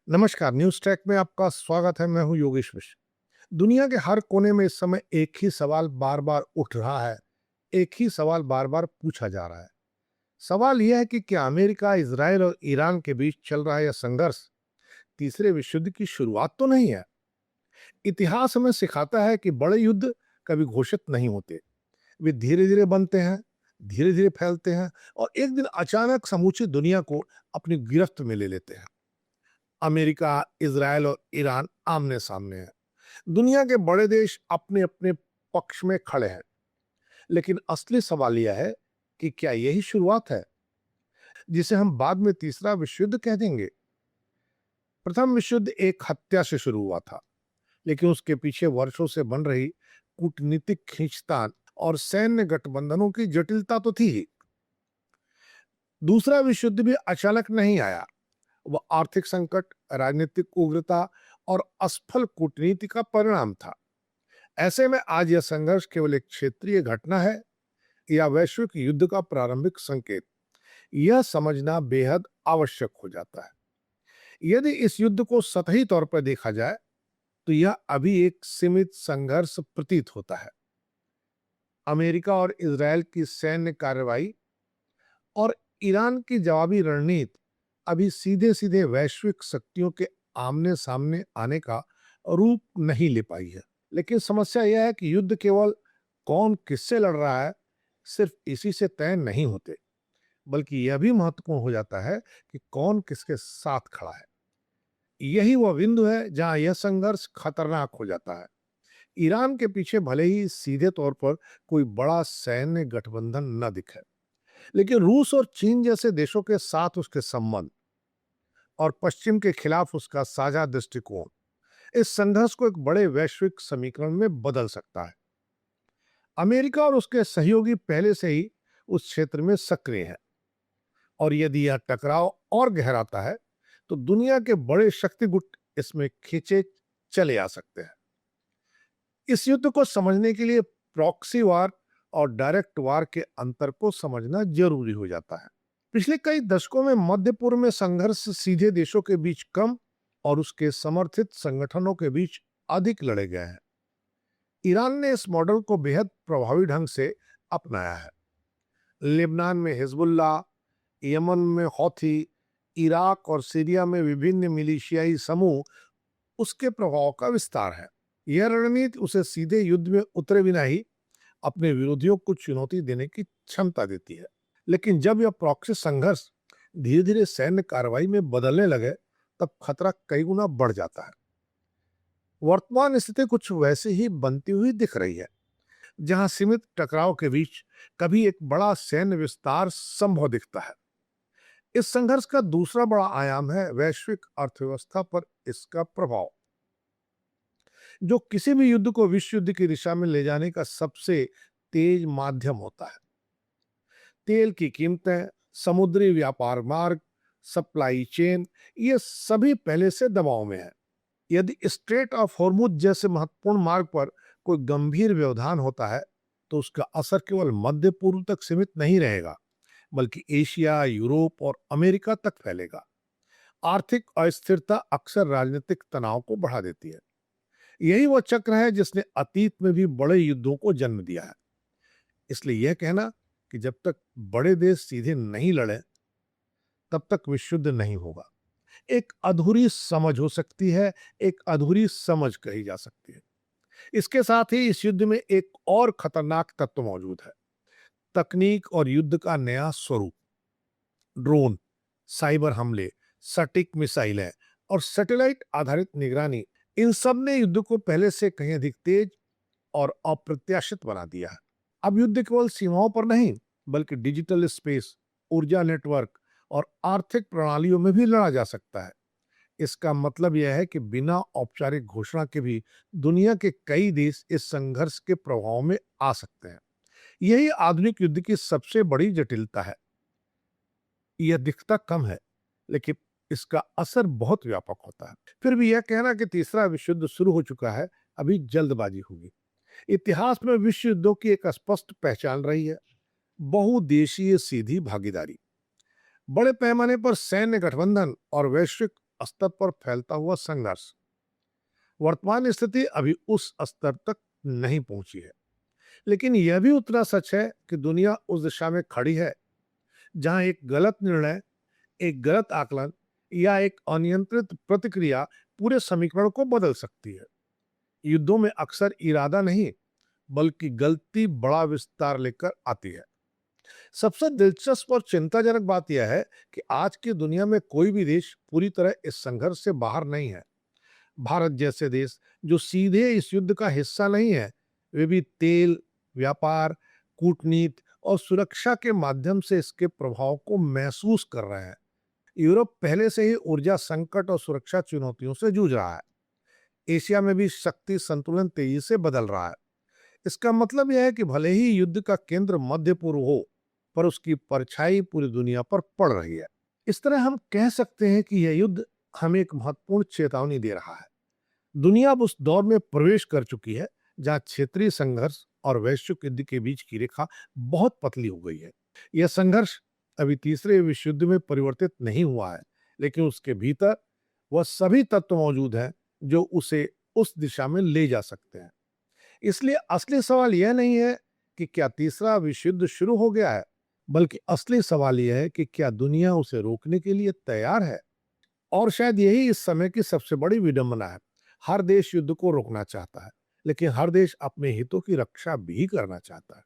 नमस्कार, news track में आपका स्वागत है। मैं हूं योगेश मिश्र। दुनिया के हर कोने में इस समय एक ही सवाल बार-बार उठ रहा है, एक ही सवाल बार-बार पूछा जा रहा है। सवाल यह है कि क्या अमेरिका, इज़राइल और ईरान के बीच चल रहा यह संघर्ष तीसरे विश्व युद्ध की शुरुआत तो नहीं है? इतिहास हमें सिखाता है कि बड़े युद्ध कभी घोषित नहीं होते। वे धीरे-धीरे बनते हैं, धीरे-धीरे फैलते हैं और एक दिन अचानक समूची दुनिया को अपनी गिरफ्त में ले लेते हैं। अमेरिका, इज़राइल और ईरान आमने-सामने हैं। दुनिया के बड़े देश अपने-अपने पक्ष में खड़े हैं, लेकिन असली सवाल यह है कि क्या यही शुरुआत है, जिसे हम बाद में तीसरा विश्व युद्ध कह देंगे? प्रथम विश्व युद्ध एक हत्या से शुरू हुआ था, लेकिन उसके पीछे वर्षों से बन रही कूटनीतिक खींचतान और सैन्य गठबंधनों की जटिलता तो थी ही। दूसरा विश्व युद्ध भी अचानक नहीं आया। वह आर्थिक संकट, राजनीतिक उग्रता और असफल कूटनीति का परिणाम था। ऐसे में आज यह संघर्ष केवल एक क्षेत्रीय घटना है या वैश्विक युद्ध का प्रारंभिक संकेत, यह समझना बेहद आवश्यक हो जाता है। यदि इस युद्ध को सतही तौर पर देखा जाए तो यह अभी एक सीमित संघर्ष प्रतीत होता है। अमेरिका और इजरायल की सैन्य कार्रवाई और ईरान की जवाबी रणनीति अभी सीधे सीधे वैश्विक शक्तियों के आमने सामने आने का रूप नहीं ले पाई है। लेकिन समस्या यह है कि युद्ध केवल कौन किससे लड़ रहा है सिर्फ इसी से तय नहीं होते, बल्कि यह भी महत्वपूर्ण हो जाता है कि कौन किसके साथ खड़ा है। यही वह बिंदु है जहां यह संघर्ष खतरनाक हो जाता है। ईरान के पीछे भले ही सीधे तौर पर कोई बड़ा सैन्य गठबंधन न दिखे, लेकिन रूस और चीन जैसे देशों के साथ उसके संबंध और पश्चिम के खिलाफ उसका साझा दृष्टिकोण इस संघर्ष को एक बड़े वैश्विक समीकरण में बदल सकता है। अमेरिका और उसके सहयोगी पहले से ही उस क्षेत्र में सक्रिय हैं और यदि यह टकराव और गहराता है तो दुनिया के बड़े शक्ति गुट इसमें खींचे चले आ सकते हैं। इस युद्ध को समझने के लिए प्रॉक्सी वार और डायरेक्ट वार के अंतर को समझना जरूरी हो जाता है। पिछले कई दशकों में मध्य पूर्व में संघर्ष सीधे देशों के बीच कम और उसके समर्थित संगठनों के बीच अधिक लड़े गए हैं। ईरान ने इस मॉडल को बेहद प्रभावी ढंग से अपनाया है। लेबनान में हिजबुल्ला, यमन में हौथी, इराक और सीरिया में विभिन्न मिलिशियाई समूह उसके प्रभाव का विस्तार है। यह रणनीति उसे सीधे युद्ध में उतरे बिना ही अपने विरोधियों को चुनौती देने की क्षमता देती है। लेकिन जब यह प्रॉक्सी संघर्ष धीरे धीरे सैन्य कार्रवाई में बदलने लगे तब खतरा कई गुना बढ़ जाता है। वर्तमान स्थिति कुछ वैसे ही बनती हुई दिख रही है, जहां सीमित टकराव के बीच कभी एक बड़ा सैन्य विस्तार संभव दिखता है। इस संघर्ष का दूसरा बड़ा आयाम है वैश्विक अर्थव्यवस्था पर इसका प्रभाव, जो किसी भी युद्ध को विश्व युद्ध की दिशा में ले जाने का सबसे तेज माध्यम होता है। तेल की कीमतें, समुद्री व्यापार मार्ग, सप्लाई चेन, ये सभी पहले से दबाव में है। यदि स्ट्रेट ऑफ हॉर्मुज जैसे महत्वपूर्ण मार्ग पर कोई गंभीर व्यवधान होता है तो उसका असर केवल मध्य पूर्व तक सीमित नहीं रहेगा, बल्कि एशिया, यूरोप और अमेरिका तक फैलेगा। आर्थिक अस्थिरता अक्सर राजनीतिक तनाव को बढ़ा देती है। यही वह चक्र है जिसने अतीत में भी बड़े युद्धों को जन्म दिया है। इसलिए यह कहना कि जब तक बड़े देश सीधे नहीं लड़े तब तक विश्व युद्ध नहीं होगा, एक अधूरी समझ हो सकती है, एक अधूरी समझ कही जा सकती है। इसके साथ ही इस युद्ध में एक और खतरनाक तत्व मौजूद है, तकनीक और युद्ध का नया स्वरूप। ड्रोन, साइबर हमले, सटीक मिसाइलें और सैटेलाइट आधारित निगरानी, इन सब ने युद्ध को पहले से कहीं अधिक तेज और अप्रत्याशित बना दिया है। अब युद्ध केवल सीमाओं पर नहीं, बल्कि डिजिटल स्पेस, ऊर्जा नेटवर्क और आर्थिक प्रणालियों में भी लड़ा जा सकता है। इसका मतलब यह है कि बिना औपचारिक घोषणा के भी दुनिया के कई देश इस संघर्ष के प्रभाव में आ सकते हैं। यही आधुनिक युद्ध की सबसे बड़ी जटिलता है। यह दिखता कम है, लेकिन इसका असर बहुत व्यापक होता है। फिर भी यह कहना कि तीसरा विश्व युद्ध शुरू हो चुका है, अभी जल्दबाजी होगी। इतिहास में विश्व युद्धों की एक स्पष्ट पहचान रही है, बहुदेशीय सीधी भागीदारी, बड़े पैमाने पर सैन्य गठबंधन और वैश्विक स्तर पर फैलता हुआ संघर्ष। वर्तमान स्थिति अभी उस स्तर तक नहीं पहुंची है, लेकिन यह भी उतना सच है कि दुनिया उस दिशा में खड़ी है जहां एक गलत निर्णय, एक गलत आकलन या एक अनियंत्रित प्रतिक्रिया पूरे समीकरण को बदल सकती है। युद्धों में अक्सर इरादा नहीं, बल्कि गलती बड़ा विस्तार लेकर आती है। सबसे दिलचस्प और चिंताजनक बात यह है कि आज की दुनिया में कोई भी देश पूरी तरह इस संघर्ष से बाहर नहीं है। भारत जैसे देश जो सीधे इस युद्ध का हिस्सा नहीं है, वे भी तेल, व्यापार, कूटनीति और सुरक्षा के माध्यम से इसके प्रभाव को महसूस कर रहे हैं। यूरोप पहले से ही ऊर्जा संकट और सुरक्षा चुनौतियों से जूझ रहा है। एशिया में भी शक्ति संतुलन तेजी से बदल रहा है। इसका मतलब यह है कि भले ही युद्ध का केंद्र मध्य पूर्व हो, पर उसकी परछाई पूरी दुनिया पर पड़ रही है। इस तरह हम कह सकते हैं कि यह युद्ध हमें एक महत्वपूर्ण चेतावनी दे रहा है। दुनिया अब उस दौर में प्रवेश कर चुकी है जहां क्षेत्रीय संघर्ष और वैश्विक युद्ध के बीच की रेखा बहुत पतली हो गई है। यह संघर्ष अभी तीसरे विश्व युद्ध में परिवर्तित नहीं हुआ है, लेकिन उसके भीतर वह सभी तत्व मौजूद हैं जो उसे उस दिशा में ले जा सकते हैं। इसलिए असली सवाल यह नहीं है कि क्या तीसरा विश्व युद्ध शुरू हो गया है, बल्कि असली सवाल यह है कि क्या दुनिया उसे रोकने के लिए तैयार है। और शायद यही इस समय की सबसे बड़ी विडंबना है। हर देश युद्ध को रोकना चाहता है, लेकिन हर देश अपने हितों की रक्षा भी करना चाहता है।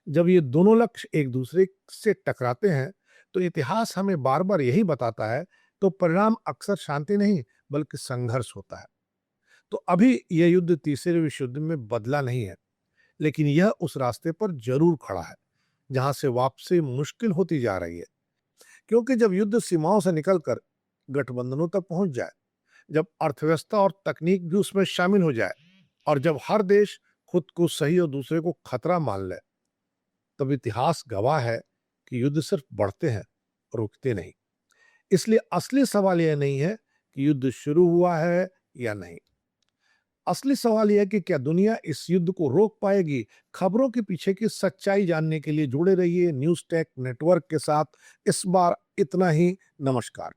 जब ये दोनों लक्ष्य एक दूसरे से टकराते हैं, तो इतिहास हमें बार बार यही बताता है, तो परिणाम अक्सर शांति नहीं, बल्कि संघर्ष होता है। तो अभी यह युद्ध तीसरे विश्व युद्ध में बदला नहीं है, लेकिन यह उस रास्ते पर जरूर खड़ा है जहां से वापसी मुश्किल होती जा रही है। क्योंकि जब युद्ध सीमाओं से निकलकर गठबंधनों तक पहुंच जाए, जब अर्थव्यवस्था और तकनीक भी उसमें शामिल हो जाए, और जब हर देश खुद को सही और दूसरे को खतरा मान ले, तब इतिहास गवाह है कि युद्ध सिर्फ बढ़ते हैं, रुकते नहीं। इसलिए असली सवाल यह नहीं है कि युद्ध शुरू हुआ है या नहीं। असली सवाल यह है कि क्या दुनिया इस युद्ध को रोक पाएगी। खबरों के पीछे की सच्चाई जानने के लिए जुड़े रहिए न्यूज़ टेक नेटवर्क के साथ। इस बार इतना ही। नमस्कार।